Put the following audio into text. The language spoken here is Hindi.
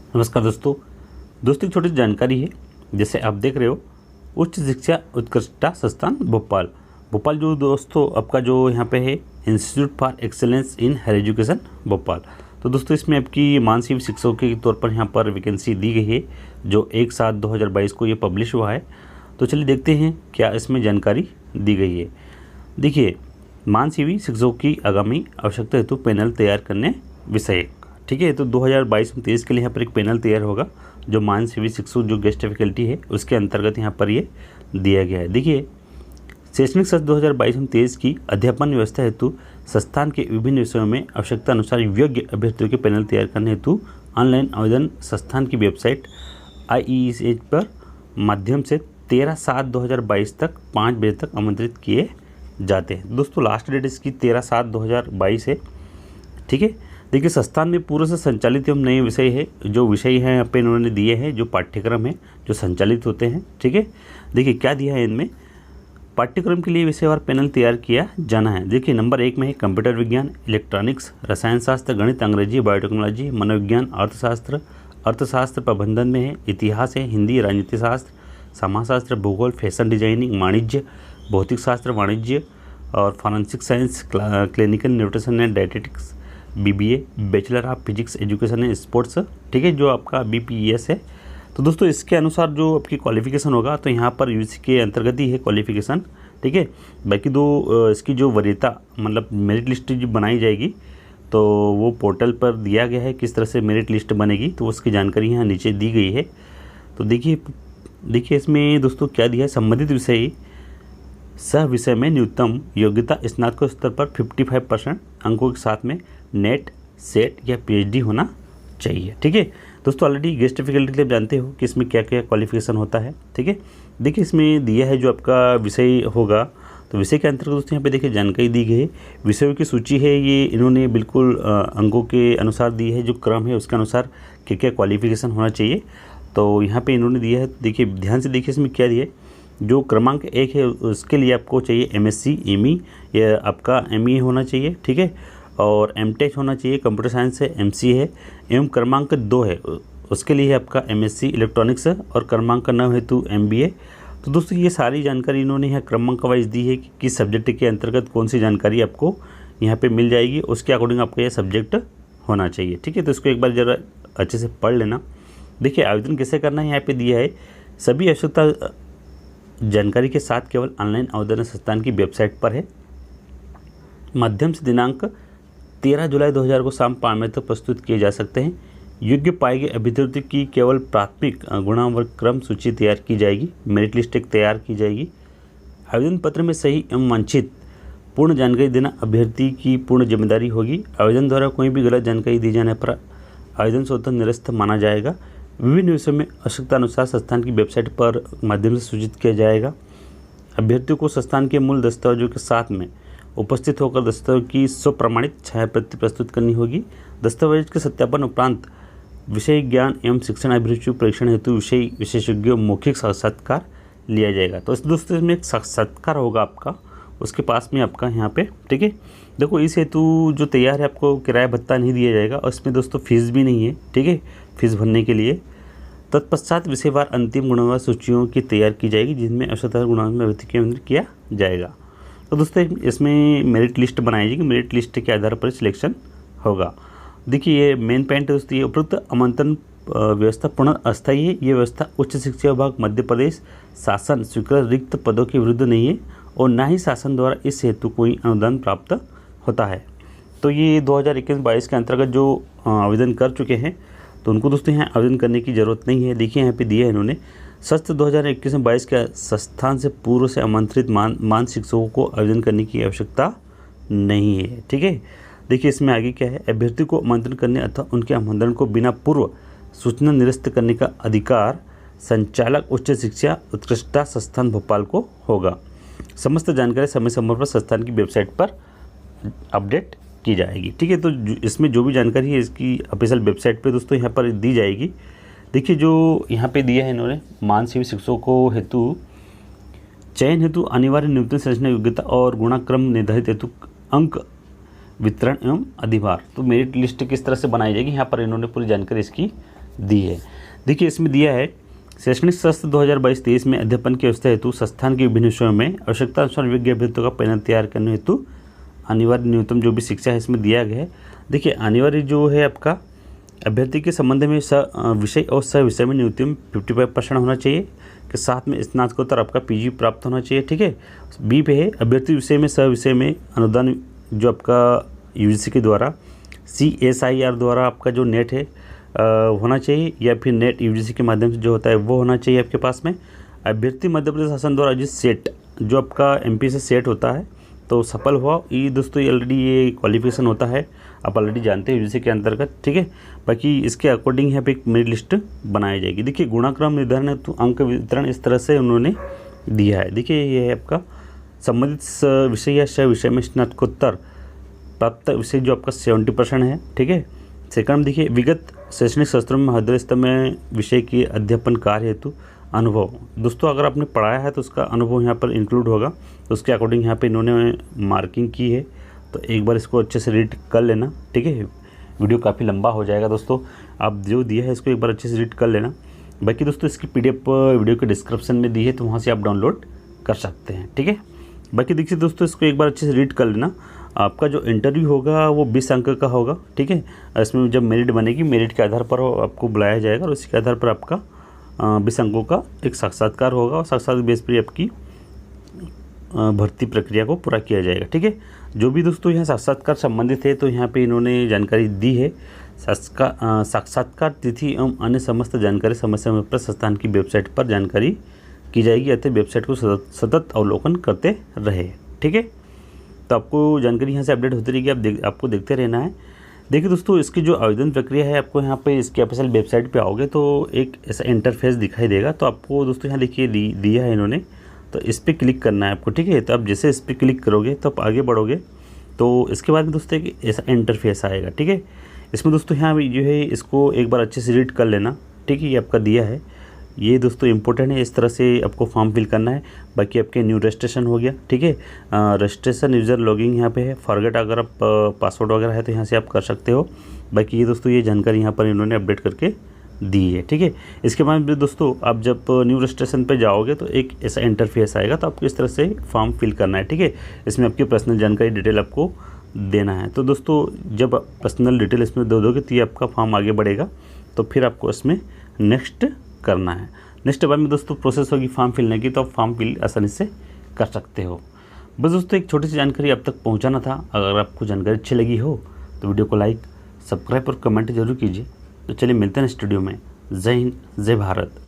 नमस्कार दोस्तों एक छोटी सी जानकारी है। जैसे आप देख रहे हो उच्च शिक्षा उत्कृष्टता संस्थान भोपाल जो दोस्तों आपका जो यहाँ पे है institute for excellence in higher education Bhopal. तो दोस्तों इसमें आपकी मानसिक शिक्षकों के तौर पर यहाँ पर वैकेंसी दी गई है जो 1/7/2022 को ये पब्लिश हुआ है। तो चलिए देखते हैं क्या इसमें जानकारी दी गई है। देखिए, मानसीवी शिक्षकों की आगामी आवश्यकता हेतु पैनल तैयार करने विषय, ठीक है। तो 2022-23 के लिए यहाँ पर एक पैनल तैयार होगा जो मानसीवी शिक्षक जो गेस्ट फैकल्टी है उसके अंतर्गत यहाँ पर ये दिया गया है। देखिए, शैक्षणिक सत्र 2022-23 की अध्यापन व्यवस्था हेतु संस्थान के विभिन्न विषयों में आवश्यकता अनुसार योग्य अभ्यर्थियों के पैनल तैयार करने हेतु ऑनलाइन आवेदन संस्थान की वेबसाइट IESH पर माध्यम से 13/7/2022 तक 5 बजे तक आमंत्रित किए जाते हैं। दोस्तों लास्ट डेट इसकी 13/7/2022 है, ठीक है। देखिए, संस्थान में पूर्व से संचालित एवं नए विषय है, जो विषय हैं यहाँ पे इन्होंने दिए हैं, जो पाठ्यक्रम है जो संचालित होते हैं, ठीक है। देखिए क्या दिया है इनमें, पाठ्यक्रम के लिए विषयवार पैनल तैयार किया जाना है। देखिए नंबर 1 में है कंप्यूटर विज्ञान, इलेक्ट्रॉनिक्स, रसायन शास्त्र, गणित, अंग्रेजी, बायोटेक्नोलॉजी, मनोविज्ञान, अर्थशास्त्र प्रबंधन में है, इतिहास है, हिंदी, राजनीति शास्त्र, समाजशास्त्र, भूगोल, फैशन डिजाइनिंग, वाणिज्य, भौतिक शास्त्र, वाणिज्य और forensic science, clinical nutrition and dietetics, BBA, bachelor of physics education and sports, ठीक है, जो आपका BPES है। तो दोस्तों इसके अनुसार जो आपकी क्वालिफिकेशन होगा तो यहाँ पर UGC के अंतर्गत ही है क्वालिफिकेशन, ठीक है। बाकी इसकी जो वरीयता मतलब मेरिट लिस्ट जो बनाई जाएगी तो वो पोर्टल पर दिया गया है, किस तरह से मेरिट लिस्ट बनेगी तो उसकी जानकारी यहाँ नीचे दी गई है। तो देखिए इसमें दोस्तों क्या दिया है, संबंधित विषय सह विषय में न्यूनतम योग्यता स्नातक स्तर पर 55% अंकों के साथ में नेट, सेट या PhD होना चाहिए, ठीक है। दोस्तों ऑलरेडी गेस्ट फैकल्टी के लिए जानते हो कि इसमें क्या क्या क्वालिफिकेशन होता है, ठीक है। देखिए इसमें दिया है जो आपका विषय होगा, तो विषय के अंतर्गत दोस्तों यहाँ पे देखिए जानकारी दी गई है। विषयों की सूची है ये इन्होंने बिल्कुल अंकों के अनुसार दी है, जो क्रम है उसके अनुसार क्या क्या क्वालिफिकेशन होना चाहिए तो यहाँ पे इन्होंने दिया है। देखिए ध्यान से देखिए इसमें क्या दिया है, जो क्रमांक 1 है उसके लिए आपको चाहिए MSc ME या आपका ME होना चाहिए, ठीक है, और MTech होना चाहिए, कंप्यूटर साइंस है, MC है, एवं क्रमांक 2 है उसके लिए आपका MSc इलेक्ट्रॉनिक्स है और क्रमांक 9 हेतु MBA। तो दोस्तों ये सारी जानकारी इन्होंने यहाँ क्रमांक वाइज दी है कि किस सब्जेक्ट के अंतर्गत कौन सी जानकारी आपको यहाँ पे मिल जाएगी, उसके अकॉर्डिंग आपका यह सब्जेक्ट होना चाहिए, ठीक है। तो इसको एक बार ज़रा अच्छे से पढ़ लेना। देखिए आवेदन कैसे करना है यहाँ पे दिया है, सभी आवश्यकता जानकारी के साथ केवल ऑनलाइन आवेदन संस्थान की वेबसाइट पर है। माध्यम से दिनांक 13 जुलाई 2000 को शाम 5 बजे तक प्रस्तुत किए जा सकते हैं। योग्य पाए गए अभ्यर्थी की केवल प्राथमिक गुणांक क्रम सूची तैयार की जाएगी, मेरिट लिस्ट एक तैयार की जाएगी। आवेदन पत्र में सही एवं वांछित पूर्ण जानकारी देना अभ्यर्थी की पूर्ण जिम्मेदारी होगी। आवेदन द्वारा कोई भी गलत जानकारी दिए जाने पर आवेदन स्वतः निरस्त माना जाएगा। विभिन्न विषयों में आवश्यकता अनुसार संस्थान की वेबसाइट पर माध्यम से सूचित किया जाएगा। अभ्यर्थियों को संस्थान के मूल दस्तावेजों के साथ में उपस्थित होकर दस्तावेज की स्वप्रमाणित छायाप्रति प्रस्तुत करनी होगी। दस्तावेज के सत्यापन उपरांत विषय ज्ञान एवं शिक्षण अभिरुचि परीक्षण हेतु विषय विशेषज्ञों मौखिक साक्षात्कार लिया जाएगा। तो इस दोस्तों में एक साक्षात्कार होगा आपका, उसके पास में आपका यहाँ पे, ठीक है। देखो इस हेतु जो तैयार है आपको किराया भत्ता नहीं दिया जाएगा और इसमें दोस्तों फीस भी नहीं है, ठीक है, फीस भरने के लिए। तत्पश्चात विषयवार अंतिम गुणांक सूचियों की तैयार की जाएगी जिनमें आवश्यकता गुणांक में वृद्धि केंद्र किया जाएगा। तो दोस्तों इसमें मेरिट लिस्ट बनाई जाएगी, मेरिट लिस्ट के आधार पर सिलेक्शन होगा। देखिए ये मेन पॉइंट है दोस्तों, ये उपरोक्त आमंत्रण व्यवस्था पूर्ण अस्थायी है। ये व्यवस्था उच्च शिक्षा विभाग मध्य प्रदेश शासन स्वीकृत रिक्त पदों के विरुद्ध नहीं है और न ही शासन द्वारा इस हेतु कोई अनुदान प्राप्त होता है। तो ये 2021-22 के अंतर्गत जो आवेदन कर चुके हैं तो उनको दोस्तों यहाँ आवेदन करने की ज़रूरत नहीं है। देखिए यहाँ पे दिया है इन्होंने, सत्र 2021-22 के संस्थान से पूर्व से आमंत्रित मान शिक्षकों को आवेदन करने की आवश्यकता नहीं है, ठीक है। देखिए इसमें आगे क्या है, अभ्यर्थी को आमंत्रण करने अथवा उनके आमंत्रण को बिना पूर्व सूचना निरस्त करने का अधिकार संचालक उच्च शिक्षा उत्कृष्टता संस्थान भोपाल को होगा। समस्त जानकारी समय समय पर संस्थान की वेबसाइट पर अपडेट की जाएगी, ठीक है। तो इसमें जो भी जानकारी है इसकी ऑफिशियल वेबसाइट पे दोस्तों यहाँ पर दी जाएगी। देखिए जो यहाँ पे दिया है इन्होंने, मानसिक शिक्षकों को हेतु चयन हेतु अनिवार्य न्यूनतम संरचना योग्यता और गुणाक्रम निर्धारित हेतु अंक वितरण एवं अधिभार। तो मेरिट लिस्ट किस तरह से बनाई जाएगी यहाँ पर इन्होंने पूरी जानकारी इसकी दी है। देखिए इसमें दिया है शैक्षणिक सत्र 2022-23 में अध्यापन की व्यवस्था हेतु संस्थान के विभिन्न विषयों में आवश्यकता अनुसार योग्य अभ्यर्थियों का पैनल तैयार करने हेतु अनिवार्य न्यूनतम जो भी शिक्षा है इसमें दिया गया है। देखिए अनिवार्य जो है आपका अभ्यर्थी के संबंध में विषय और सह विषय में न्यूनतम 55% होना चाहिए, के साथ में स्नातकोत्तर आपका पीजी प्राप्त होना चाहिए। ठीक है। बी पे है अभ्यर्थी विषय में सह विषय में अनुदान जो आपका यूजीसी के द्वारा CSIR द्वारा आपका जो नेट है होना चाहिए, या फिर नेट यूजीसी के माध्यम से जो होता है वो होना चाहिए आपके पास में। अभ्यर्थी मध्य प्रदेश शासन द्वारा जिस सेट जो आपका MP से सेट होता है तो सफल हुआ, ये दोस्तों ऑलरेडी ये क्वालिफिकेशन होता है, आप ऑलरेडी जानते हैं यूजीसी के अंतर्गत। ठीक है। बाकी इसके अकॉर्डिंग यहाँ पे एक मेरिट लिस्ट बनाई जाएगी। देखिए गुणाक्रम निर्धारण हेतु अंक वितरण इस तरह से उन्होंने दिया है। देखिए ये है आपका संबंधित विषय या सह विषय में स्नातकोत्तर प्राप्त विषय जो आपका 70% है। ठीक है। सेकंड देखिए विगत शैक्षणिक सत्रों में महाविद्यालय स्तर में विषय की अध्यापन कार्य हेतु अनुभव। दोस्तों अगर आपने पढ़ाया है तो उसका अनुभव यहाँ पर इंक्लूड होगा, तो उसके अकॉर्डिंग यहाँ पे इन्होंने मार्किंग की है, तो एक बार इसको अच्छे से रीड कर लेना। ठीक है। वीडियो काफ़ी लंबा हो जाएगा दोस्तों, आप जो दिया है इसको एक बार अच्छे से रीड कर लेना। बाकी दोस्तों इसकी PDF वीडियो के डिस्क्रिप्शन में दी है, तो वहाँ से आप डाउनलोड कर सकते हैं। ठीक है। बाकी देखिए दोस्तों इसको एक बार अच्छे से रीड कर लेना। आपका जो इंटरव्यू होगा वो 20 अंक का होगा। ठीक है। इसमें जब मेरिट बनेगी, मेरिट के आधार पर आपको बुलाया जाएगा और उसी के आधार पर आपका 20 अंकों का एक साक्षात्कार होगा और साक्षात्कार बेस पर आपकी भर्ती प्रक्रिया को पूरा किया जाएगा। ठीक है। जो भी दोस्तों यहाँ साक्षात्कार संबंधित है तो यहाँ पे इन्होंने जानकारी दी है। साक्षात्कार तिथि एवं अन्य समस्त जानकारी समय समय पर संस्थान की वेबसाइट पर जानकारी की जाएगी, अतः वेबसाइट को सतत अवलोकन करते रहे। ठीक है। तो आपको जानकारी यहाँ से अपडेट होती रहेगी, आपको देखते रहना है। देखिए दोस्तों इसकी जो आवेदन प्रक्रिया है, आपको यहाँ पे इसकी ऑफिशियल वेबसाइट पे आओगे तो एक ऐसा इंटरफेस दिखाई देगा। तो आपको दोस्तों यहाँ देखिए दिया है इन्होंने, तो इस पर क्लिक करना है आपको। ठीक है। तो आप जैसे इस पर क्लिक करोगे तो आप आगे बढ़ोगे, तो इसके बाद में दोस्तों एक ऐसा इंटरफेस आएगा। ठीक है। इसमें दोस्तों यहाँ जो है इसको एक बार अच्छे से रीड कर लेना। ठीक है। ये आपका दिया है, ये दोस्तों इंपॉर्टेंट है, इस तरह से आपको फॉर्म फिल करना है। बाकी आपके न्यू रजिस्ट्रेशन हो गया। ठीक है। रजिस्ट्रेशन यूज़र लॉगिंग यहाँ पे है, फॉरगेट अगर आप पासवर्ड वगैरह है तो यहाँ से आप कर सकते हो। बाकी ये दोस्तों ये जानकारी यहाँ पर इन्होंने अपडेट करके दी है। ठीक है। इसके बाद भी दोस्तों आप जब न्यू रजिस्ट्रेशन पे जाओगे तो एक ऐसा इंटरफेस आएगा, तो आपको इस तरह से फॉर्म फिल करना है। ठीक है। इसमें आपकी पर्सनल जानकारी डिटेल आपको देना है। तो दोस्तों जब पर्सनल डिटेल इसमें दोगे तो ये आपका फॉर्म आगे बढ़ेगा, तो फिर आपको इसमें नेक्स्ट करना है। नेक्स्ट बार में दोस्तों प्रोसेस होगी फॉर्म फिलने की, तो आप फॉर्म फिल आसानी से कर सकते हो। बस दोस्तों एक छोटी सी जानकारी आप तक पहुंचाना था। अगर आपको जानकारी अच्छी लगी हो तो वीडियो को लाइक, सब्सक्राइब और कमेंट जरूर कीजिए। तो चलिए मिलते हैं स्टूडियो में। जय हिंद, जय भारत।